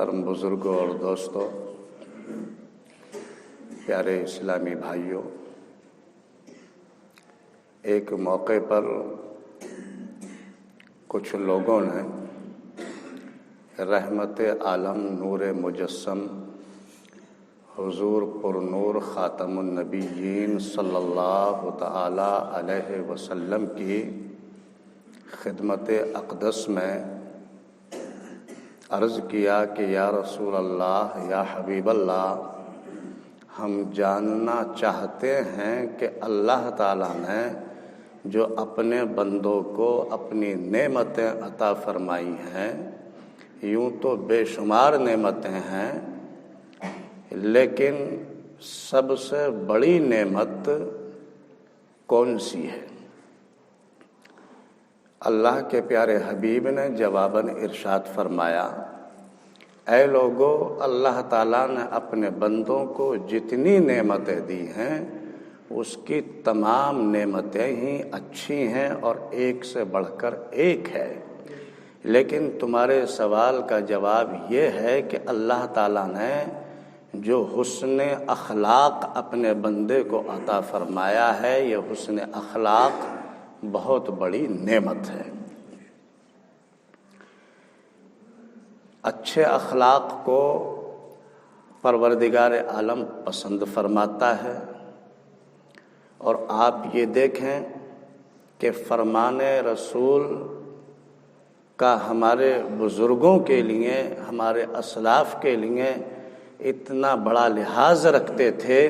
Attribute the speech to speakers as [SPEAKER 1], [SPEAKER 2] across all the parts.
[SPEAKER 1] محترم بزرگوں اور دوستوں، پیارے اسلامی بھائیوں، ایک موقع پر کچھ لوگوں نے رحمت عالم نور مجسم حضور پر نور خاتم النبیین صلی اللہ تعالی علیہ وسلم کی خدمت اقدس میں عرض کیا کہ یا رسول اللہ، یا حبیب اللہ، ہم جاننا چاہتے ہیں کہ اللہ تعالیٰ نے جو اپنے بندوں کو اپنی نعمتیں عطا فرمائی ہیں، یوں تو بے شمار نعمتیں ہیں، لیکن سب سے بڑی نعمت کون سی ہے؟ اللہ کے پیارے حبیب نے جواباً ارشاد فرمایا، اے لوگو، اللہ تعالیٰ نے اپنے بندوں کو جتنی نعمتیں دی ہیں اس کی تمام نعمتیں ہی اچھی ہیں اور ایک سے بڑھ کر ایک ہے، لیکن تمہارے سوال کا جواب یہ ہے کہ اللہ تعالیٰ نے جو حسن اخلاق اپنے بندے کو عطا فرمایا ہے، یہ حسن اخلاق بہت بڑی نعمت ہے۔ اچھے اخلاق کو پروردگار عالم پسند فرماتا ہے، اور آپ یہ دیکھیں کہ فرمان رسول کا ہمارے بزرگوں کے لیے، ہمارے اسلاف کے لیے اتنا بڑا لحاظ رکھتے تھے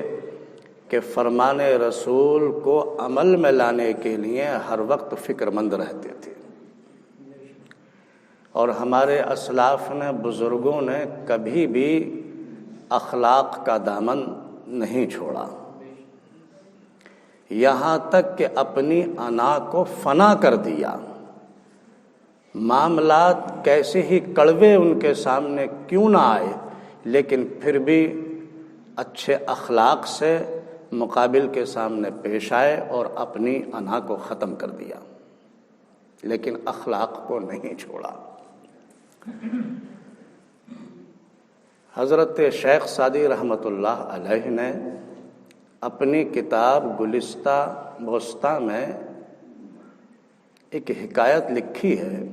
[SPEAKER 1] کہ فرمان رسول کو عمل میں لانے کے لیے ہر وقت فکر مند رہتے تھے، اور ہمارے اسلاف نے، بزرگوں نے کبھی بھی اخلاق کا دامن نہیں چھوڑا، یہاں تک کہ اپنی انا کو فنا کر دیا۔ معاملات کیسے ہی کڑوے ان کے سامنے کیوں نہ آئے، لیکن پھر بھی اچھے اخلاق سے مقابل کے سامنے پیش آئے اور اپنی انا کو ختم کر دیا، لیکن اخلاق کو نہیں چھوڑا۔ حضرت شیخ سعدی رحمۃ اللہ علیہ نے اپنی کتاب گلستہ بستہ میں ایک حکایت لکھی ہے۔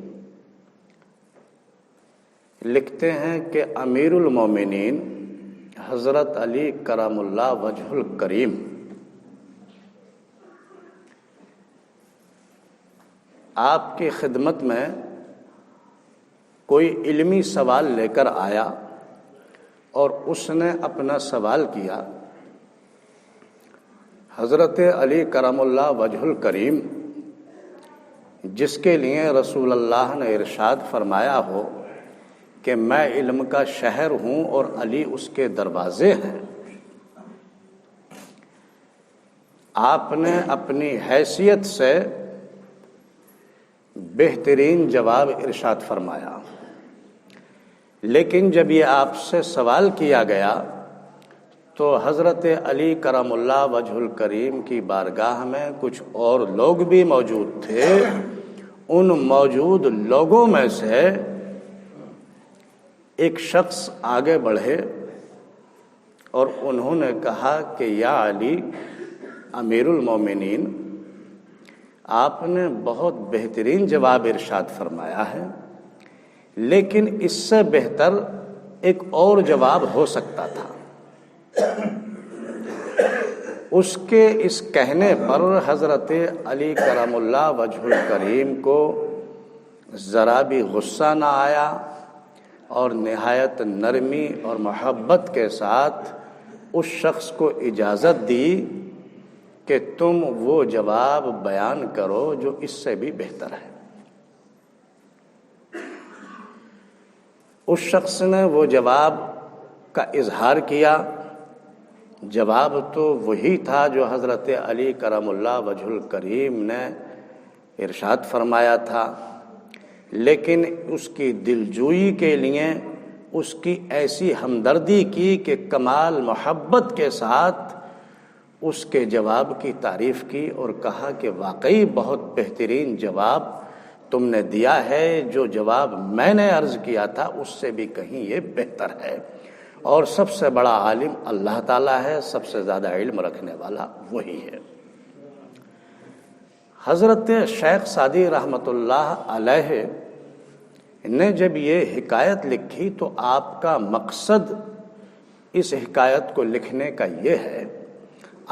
[SPEAKER 1] لکھتے ہیں کہ امیر المومنین حضرت علی کرم اللہ وجہ الکریم آپ کی خدمت میں کوئی علمی سوال لے کر آیا، اور اس نے اپنا سوال کیا۔ حضرت علی کرم اللہ وجہ الکریم، جس کے لیے رسول اللہ نے ارشاد فرمایا ہو کہ میں علم کا شہر ہوں اور علی اس کے دروازے ہیں، آپ نے اپنی حیثیت سے بہترین جواب ارشاد فرمایا، لیکن جب یہ آپ سے سوال کیا گیا تو حضرت علی کرم اللہ وجہ الکریم کی بارگاہ میں کچھ اور لوگ بھی موجود تھے۔ ان موجود لوگوں میں سے ایک شخص آگے بڑھے اور انہوں نے کہا کہ یا علی امیر المومنین، آپ نے بہت بہترین جواب ارشاد فرمایا ہے، لیکن اس سے بہتر ایک اور جواب ہو سکتا تھا۔ اس کے اس کہنے پر حضرت علی کرم اللہ وجہ الکریم کو ذرا بھی غصہ نہ آیا، اور نہایت نرمی اور محبت کے ساتھ اس شخص کو اجازت دی کہ تم وہ جواب بیان کرو جو اس سے بھی بہتر ہے۔ اس شخص نے وہ جواب کا اظہار کیا۔ جواب تو وہی تھا جو حضرت علی کرم اللہ وجہ الکریم نے ارشاد فرمایا تھا، لیکن اس کی دلجوئی کے لیے اس کی ایسی ہمدردی کی کہ کمال محبت کے ساتھ اس کے جواب کی تعریف کی اور کہا کہ واقعی بہت بہترین جواب تم نے دیا ہے جو جواب میں نے عرض کیا تھا اس سے بھی کہیں یہ بہتر ہے، اور سب سے بڑا عالم اللہ تعالیٰ ہے، سب سے زیادہ علم رکھنے والا وہی ہے۔ حضرت شیخ سعدی رحمۃ اللہ علیہ نے جب یہ حکایت لکھی تو آپ کا مقصد اس حکایت کو لکھنے کا یہ ہے،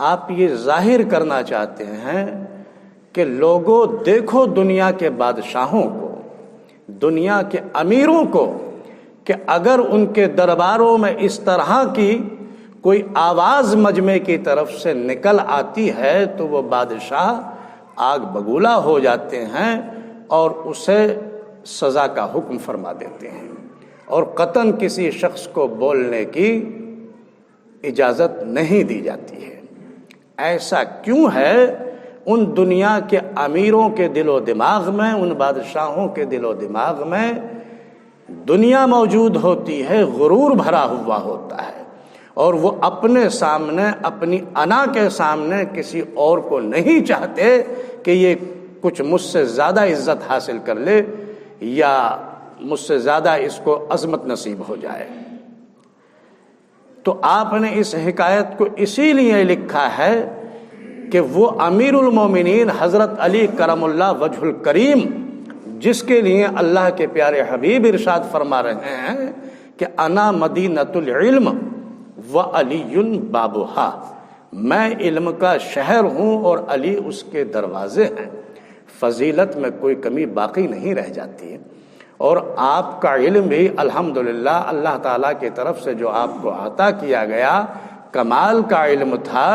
[SPEAKER 1] آپ یہ ظاہر کرنا چاہتے ہیں کہ لوگوں دیکھو دنیا کے بادشاہوں کو، دنیا کے امیروں کو، کہ اگر ان کے درباروں میں اس طرح کی کوئی آواز مجمع کی طرف سے نکل آتی ہے تو وہ بادشاہ آگ بگولا ہو جاتے ہیں اور اسے سزا کا حکم فرما دیتے ہیں، اور قطعاً کسی شخص کو بولنے کی اجازت نہیں دی جاتی ہے۔ ایسا کیوں ہے؟ ان دنیا کے امیروں کے دل و دماغ میں، ان بادشاہوں کے دل و دماغ میں دنیا موجود ہوتی ہے، غرور بھرا ہوا ہوتا ہے، اور وہ اپنے سامنے، اپنی انا کے سامنے کسی اور کو نہیں چاہتے کہ یہ کچھ مجھ سے زیادہ عزت حاصل کر لے یا مجھ سے زیادہ اس کو عظمت نصیب ہو جائے۔ تو آپ نے اس حکایت کو اسی لیے لکھا ہے کہ وہ امیر المومنین حضرت علی کرم اللہ وجہ الکریم، جس کے لیے اللہ کے پیارے حبیب ارشاد فرما رہے ہیں کہ انا مدینۃ العلم وعلی بابھا، میں علم کا شہر ہوں اور علی اس کے دروازے ہیں۔ فضیلت میں کوئی کمی باقی نہیں رہ جاتی ہے، اور آپ کا علم بھی الحمدللہ اللہ تعالیٰ کی طرف سے جو آپ کو عطا کیا گیا کمال کا علم تھا،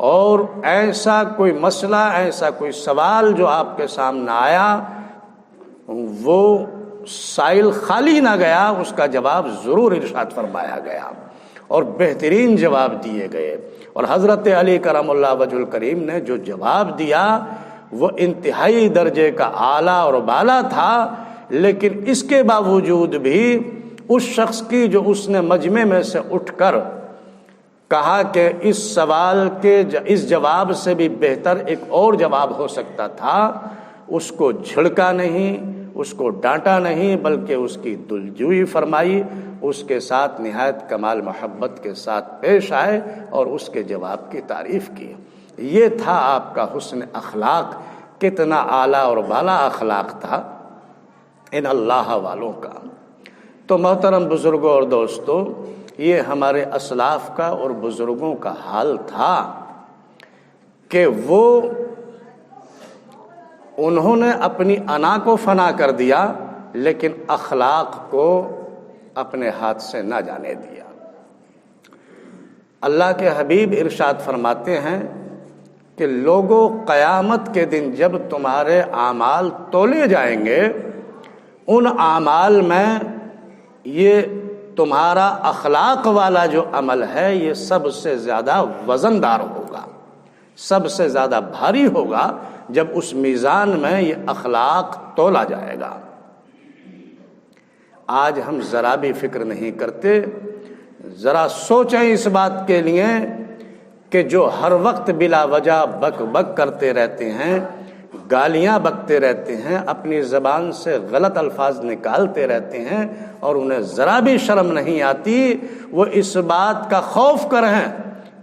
[SPEAKER 1] اور ایسا کوئی مسئلہ، ایسا کوئی سوال جو آپ کے سامنے آیا وہ سائل خالی نہ گیا، اس کا جواب ضرور ارشاد فرمایا گیا اور بہترین جواب دیے گئے۔ اور حضرت علی کرم اللہ وجہ الکریم نے جو جواب دیا وہ انتہائی درجے کا اعلیٰ اور بالا تھا، لیکن اس کے باوجود بھی اس شخص کی جو اس نے مجمع میں سے اٹھ کر کہا کہ اس سوال کے اس جواب سے بھی بہتر ایک اور جواب ہو سکتا تھا، اس کو جھڑکا نہیں، اس کو ڈانٹا نہیں، بلکہ اس کی دلجوئی فرمائی، اس کے ساتھ نہایت کمال محبت کے ساتھ پیش آئے اور اس کے جواب کی تعریف کی۔ یہ تھا آپ کا حسن اخلاق، کتنا اعلیٰ اور بالا اخلاق تھا ان اللہ والوں کا۔ تو محترم بزرگوں اور دوستوں، یہ ہمارے اسلاف کا اور بزرگوں کا حال تھا کہ انہوں نے اپنی انا کو فنا کر دیا لیکن اخلاق کو اپنے ہاتھ سے نہ جانے دیا۔ اللہ کے حبیب ارشاد فرماتے ہیں کہ لوگوں قیامت کے دن جب تمہارے اعمال تولے جائیں گے، ان اعمال میں یہ تمہارا اخلاق والا جو عمل ہے یہ سب سے زیادہ وزن دار ہوگا، سب سے زیادہ بھاری ہوگا جب اس میزان میں یہ اخلاق تولا جائے گا۔ آج ہم ذرا بھی فکر نہیں کرتے، ذرا سوچیں اس بات کے لیے کہ جو ہر وقت بلا وجہ بک بک کرتے رہتے ہیں، گالیاں بکتے رہتے ہیں، اپنی زبان سے غلط الفاظ نکالتے رہتے ہیں اور انہیں ذرا بھی شرم نہیں آتی، وہ اس بات کا خوف کریں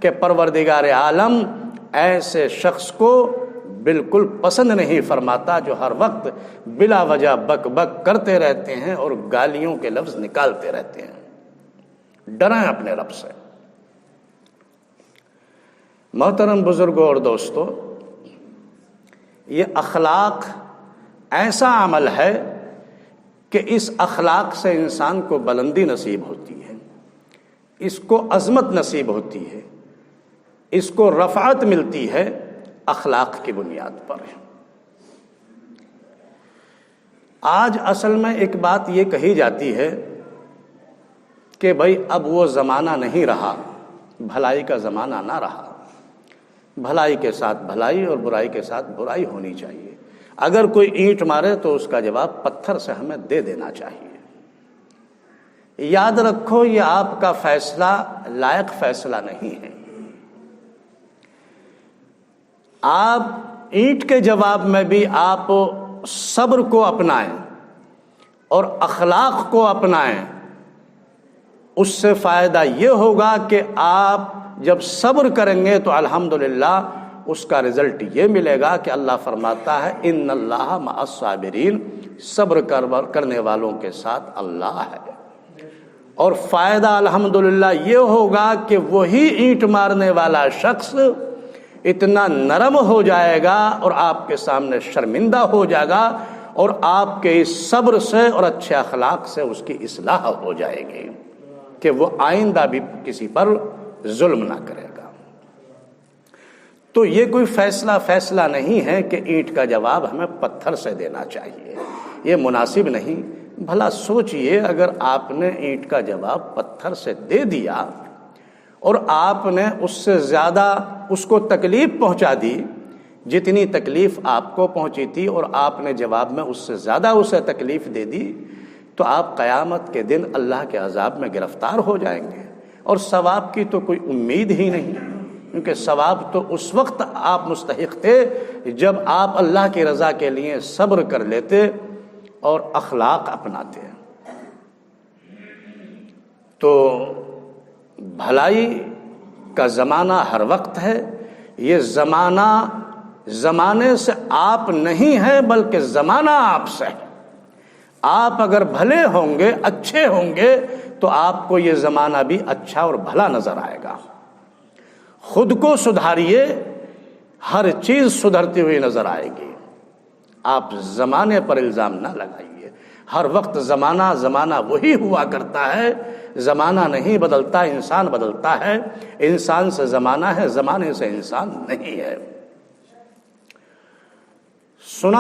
[SPEAKER 1] کہ پروردگار عالم ایسے شخص کو بالکل پسند نہیں فرماتا جو ہر وقت بلا وجہ بک بک کرتے رہتے ہیں اور گالیوں کے لفظ نکالتے رہتے ہیں۔ ڈریں اپنے رب سے۔ محترم بزرگوں اور دوستو، یہ اخلاق ایسا عمل ہے کہ اس اخلاق سے انسان کو بلندی نصیب ہوتی ہے، اس کو عظمت نصیب ہوتی ہے، اس کو رفعت ملتی ہے اخلاق کی بنیاد پر۔ آج اصل میں ایک بات یہ کہی جاتی ہے کہ بھائی اب وہ زمانہ نہیں رہا، بھلائی کا زمانہ نہ رہا، بھلائی کے ساتھ بھلائی اور برائی کے ساتھ برائی ہونی چاہیے، اگر کوئی اینٹ مارے تو اس کا جواب پتھر سے ہمیں دے دینا چاہیے۔ یاد رکھو یہ آپ کا فیصلہ لائق فیصلہ نہیں ہے۔ آپ اینٹ کے جواب میں بھی آپ صبر کو اپنائیں اور اخلاق کو اپنائیں، اس سے فائدہ یہ ہوگا کہ آپ جب صبر کریں گے تو الحمدللہ اس کا رزلٹ یہ ملے گا کہ اللہ فرماتا ہے ان اللہ مع الصابرین، صبر کرنے والوں کے ساتھ اللہ ہے۔ اور فائدہ الحمدللہ یہ ہوگا کہ وہی اینٹ مارنے والا شخص اتنا نرم ہو جائے گا اور آپ کے سامنے شرمندہ ہو جائے گا، اور آپ کے اس صبر سے اور اچھے اخلاق سے اس کی اصلاح ہو جائے گی کہ وہ آئندہ بھی کسی پر ظلم نہ کرے گا۔ تو یہ کوئی فیصلہ نہیں ہے کہ اینٹ کا جواب ہمیں پتھر سے دینا چاہیے، یہ مناسب نہیں۔ بھلا سوچئے اگر آپ نے اینٹ کا جواب پتھر سے دے دیا اور آپ نے اس سے زیادہ اس کو تکلیف پہنچا دی جتنی تکلیف آپ کو پہنچی تھی، اور آپ نے جواب میں اس سے زیادہ اسے تکلیف دے دی، تو آپ قیامت کے دن اللہ کے عذاب میں گرفتار ہو جائیں گے، اور ثواب کی تو کوئی امید ہی نہیں، کیونکہ ثواب تو اس وقت آپ مستحق تھے جب آپ اللہ کی رضا کے لیے صبر کر لیتے اور اخلاق اپناتے۔ تو بھلائی کا زمانہ ہر وقت ہے، یہ زمانے سے آپ نہیں ہیں بلکہ زمانہ آپ سے ہے۔ آپ اگر بھلے ہوں گے، اچھے ہوں گے، تو آپ کو یہ زمانہ بھی اچھا اور بھلا نظر آئے گا۔ خود کو سدھاریے، ہر چیز سدھرتی ہوئی نظر آئے گی۔ آپ زمانے پر الزام نہ لگائیے، ہر وقت زمانہ وہی ہوا کرتا ہے، زمانہ نہیں بدلتا، انسان بدلتا ہے، انسان سے زمانہ ہے، زمانے سے انسان نہیں ہے۔ سنا